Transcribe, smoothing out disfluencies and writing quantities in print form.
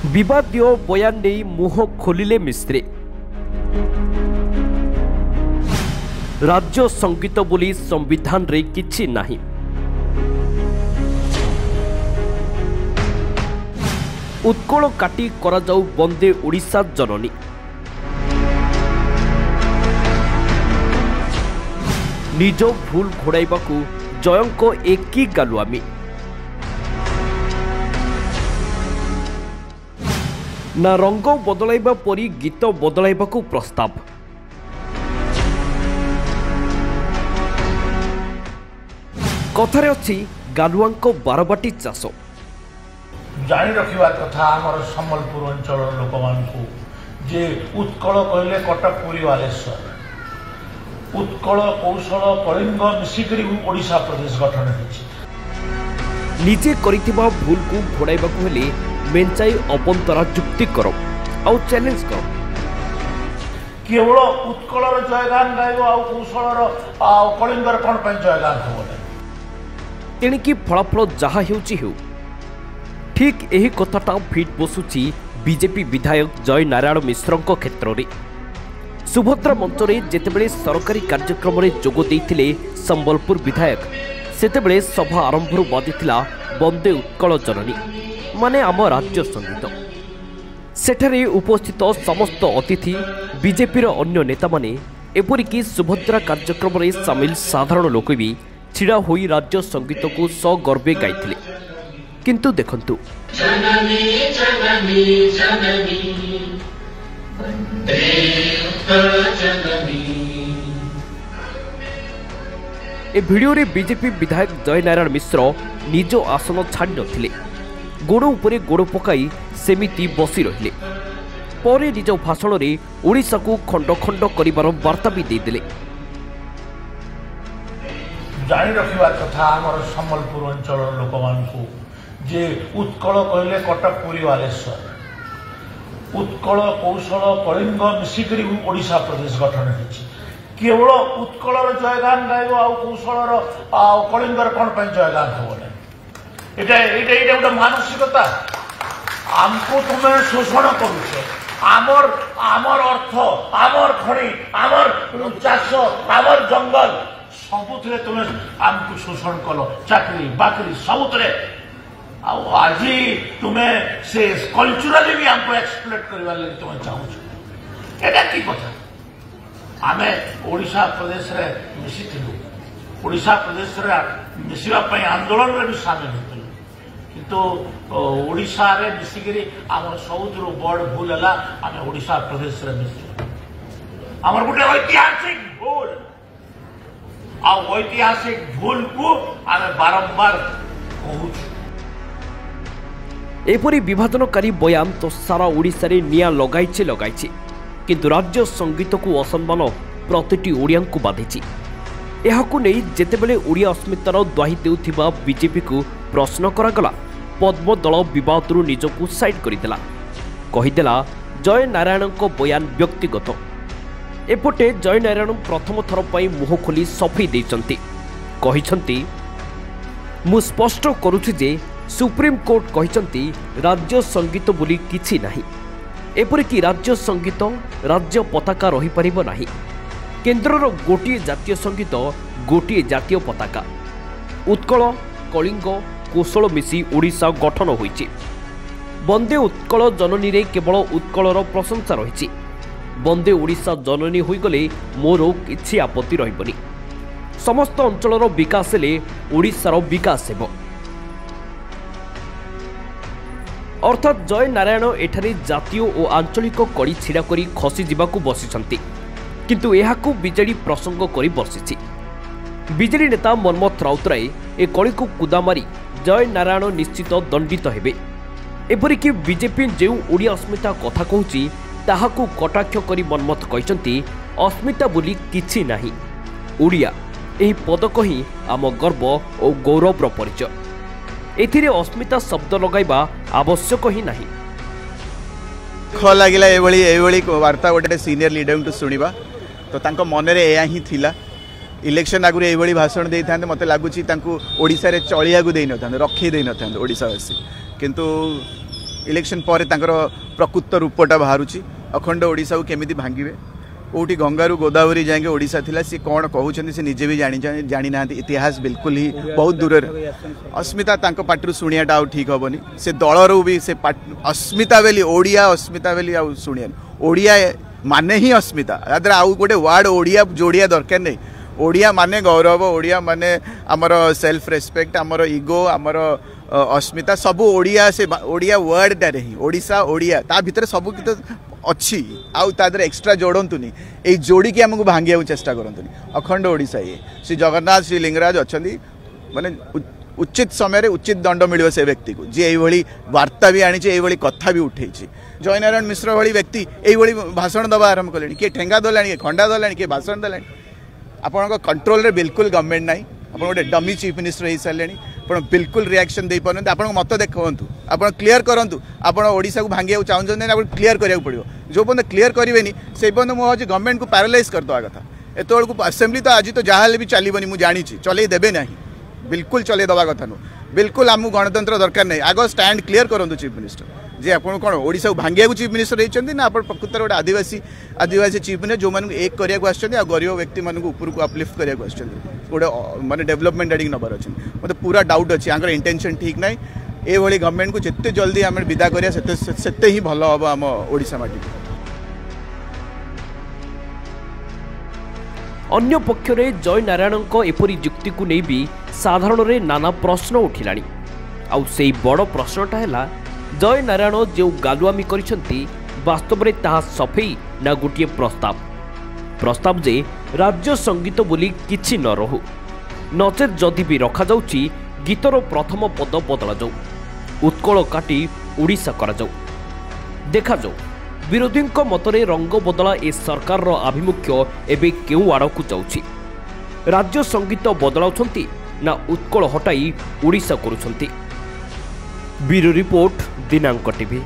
विवादीय बयान नहीं मुह खोलिले मिस्त्री। राज्य संगीत बोली संविधान रे किछि नाही। उत्कल काटी करा जाऊ बंदे ओडिशा जननी। निज भूल घोड़ाइबाकू जयंको एकी गालुआमी। ना रंग बदलाइबा परी गीत बदलाइबाकू प्रस्ताव। कथारे अछि गालुआंको बारबाटी चाष। जानी रखिबा कथा आमर सम्बलपुर अंचल लोक मानकू जे उत्कल कहले कटक पुरी बालेश्वर उत्कल कौशल कलिंग मिसिकरी ओडिशा प्रदेश गठन होछि। निजे करिथिबा भूल को घोड़ाइबाकू हेले मेंचाई अपंतरा जुक्ति करो आउ चैलेंज करो। केवल उत्कलर जयगान गाइबो आउ कौशलर कलिंगर कोन पय जयगान होबो नै। तेणिकी फलाफल जहाँ हेउ ठीक यही कथाटा फिट बसुची बीजेपी विधायक जय नारायण मिश्रଙ୍କ क्षेत्र में। सुभद्रा मंचरे जेतेबेले सरकारी कार्यक्रम में जोग देइथिले संबलपुर विधायक सेतेबेले सभा आरंभरू बाजिथिला वंदे उत्कल जननी माने आम राज्य संगीत। सेठारे उपस्थित समस्त अतिथि बीजेपी अन्य नेता माने एपरिकी सुभद्रा कार्यक्रम में सामिल साधारण लोक भी छिड़ा होई राज्य संगीत को सगर्वे गाइथिले। किंतु देखंतु जननी जननी जननी वंदे उत्कल जननी। ए भिडियो रे बीजेपी विधायक जय नारायण मिश्र निज आसन छाड़ी नथिले। गोड़ उपरे गोड़ पकाई सेमिति बसी रहिले। परे निज भाषण रे ओडिशा को खंड खंड करिबार वार्ता भी देदेले। जानी रखिबा कथा आमर सम्बलपुर अंचल लोक मानकू जे उत्कल कहले कटक पुरी बालेश्वर उत्कल कौशल कलिंग मिसिकरी ओडिशा प्रदेश गठन होछि। केवल उत्कलर जयगान गाइबो आउ कौशलर कलिंगर कोन पय जयगान होबो नै। एटा एटा एटा गोटे मानसिकता आमको तुमे शोषण करुछ। आमर आमर अर्थ आमर खଣି आमर चाष आमर जंगल सबुथरे तुमे आमको शोषण कलो चाकरी बाकरी सबुथरे आज तुम्हें से कल्चराली भी हमको एक्सप्लोट करवा लगे तुम चाहूँ। एटा की कथा आमे ओडिशा प्रदेश रे मिसिथिलु ओडिशा प्रदेश रे मिसिबा पई आंदोलन रे भी शामिल होतलु किंतु ओडिशा रे मिसिगिरी हमर सबुथरो बड़ भूल हला आमे ओडिशा प्रदेश रे मिसि हमर गुटे ऐतिहासिक भूल आ ऐतिहासिक भूल को आमे बारंबार कहूछु। एपरी विभाजनकारी बयान तो सारा ओडिशा रे निया लगाइछे किंतु राज्य संगीत को असम्मान प्रतिटी ओडिया को बाधिछि। एहाकु नहीं जेतेबेले ओडिया अस्मितार द्वाही देउथिबा बीजेपी को प्रश्न करागला पद्म दल विवादरू निजकू साइड करदेला कहीदेला जय नारायण को बयान व्यक्तिगत। एपटे जय नारायण प्रथम थर पई मुह खोली सफेई देइचंती कहिसंती मु स्पष्ट करूछि जे सुप्रीम कोर्ट कहिसंती राज्य संगीत बोली किछि नाही। एपरिकी राज्य संगीत राज्य पताका रही परिबो नाही। केंद्रर गोटिए जातीय संगीत गोटिए जातीय पताका। उत्कल कलिंग कौशल मिसी ओडिशा गठन होइछि। वंदे उत्कल जननी रे केवल उत्कलर प्रशंसा रहिछि। वंदे ओडिशा जननी होइगले मोर किछि आपत्ति रहिबनी। समस्त अंचलर विकास हेले ओडिशार विकास हेबो। अर्थात जय नारायण एठारे जातीय और आंचलिक कड़ी छिड़ा करी खसी जीवाकू बसिछंती किंतु एहाकू बीजेडी प्रसंग करी बसिछि। बीजेडी नेता मनमथ राउतराय ए कड़ी को कुदा मारी जय नारायण निश्चित दंडित हेबे। एपरिकी बीजेपी जो ओडिया अस्मिता कथा कहूची ताहाकू कटाक्ष करी मनमथ कहिसंती अस्मिता बोली किछि नाही। ओडिया एही पदक ही आम गर्व और गौरवर परिचय। एथिरे अस्मिता शब्द लगाइबा आवश्यक ही नाही। ख लागिला एभली वार्ता गोटे सीनियर लीडर टू शुणा तो तांको मनरे एया ही थिला। इलेक्शन आगु एभली भाषण दे था मत लगुच ओडिशा रे चलिया को दे न था रखी दे न था ओडिशावासी किंतु इलेक्शन पर प्रकृत रूपटा बाहर अखंड ओडिशा को केमिति भांगे कौटी गंगारू गोदावरी जाएंगे ओडिशा थिला सी कौन कहते सी निजे भी जानी ना इतिहास बिल्कुल ही बहुत दूर अस्मिता पार्टी शुणियाटा आउ ठीक हेनी से दलर भी से अस्मिता बेली ओडिया अस्मिता बेली आउ शुणिया ओडिया माने ही अस्मिता याद्रा आउ गोटे वार्ड ओडिया जोड़िया दरकार नहीं ओडिया माने गौरव ओडिया माने आमर सेल्फ रेस्पेक्ट आमर इगो आमर अस्मिता सब ओडिया से ओडिया वर्ड टारे ही ओडिशा ओडिया ता भितर सब कित अच्छी आउ तादर एक्स्ट्रा जोड़तुनि ये जोड़ी आमको भांगे चेष्टा करतुनि अखंड ओडिशा ये श्री जगन्नाथ श्री लिंगराज अच्छा माने उचित समय उचित दंड मिल से व्यक्ति को जी ये वार्ता भी आनी ये कथा भी उठे जयनारायण मिश्र भली व्यक्ति ये भाषण दबा आरंभ कले किए ठेंगा दला किए खंडा दला किए भाषण दला आपण कंट्रोल रे बिल्कुल गवर्नमेंट ना आप गोटे डमी चीफ मिनिस्टर हो सारे आप बिल्कुल रिएक्शन दे पारे आप मत देखु आप क्लीयर करूँ आप ओडिशा को भांगे चाहते आप क्लीयर करा पड़ो जो पर्यटन क्लीयर करेंगे से पर्यटन मुझे गवर्नमेंट को पैरालाइज करदे कथा एत असेंबली तो आज तो जहाँ भी चलनी मुझे जानी चल देवे ना बिल्कुल चल दवा कथा नु बिल्कुल आमको गणतंत्र दरकार नहीं आग स्टैंड क्लीयर करूँ चीफ मिनिस्टर जे आप कौन ओडिशा को भांगे चीफ मिनिस्टर होती ना आप प्रकृत गोटे आदिवासी चीफ मिनिस्टर जो मैंने एक करने गरीब व्यक्ति मानक ऊपर को अपलिफ्ट करने गोटे माने डेवलपमेंट आड़ नबार अच्छे मतलब पूरा डाउट अच्छी आंकर इंटेंशन ठीक ना ये गवर्नमेंट को जिते जल्दी आम विदा करते ही भल हम आम ओडिशा माटी अन्य पक्षरे जय नारायण एपरी युक्ति को नहीं भी साधारण रे नाना प्रश्न उठिलानी आउ से बड़ प्रश्नटा है जय नारायण जो गालुआमी करिसंती वास्तव में ताहा सफेई ना गोटे प्रस्ताव जे राज्य संगीत बोली किछि न रहू नचेत जदि भी रखा जाउची गीतर प्रथम पद बदला जाऊ उत्कल काटी ओडिशा करा जाऊ देखा जाऊ विरोधी मतरे रंग बदला ए सरकार आभिमुख्य एबे केउ आड़कू जाउची राज्य संगीत बदलाउछंती ना उत्कल हटाई ओडिशा करूछंती ब्यूरो रिपोर्ट दिनांक टीवी।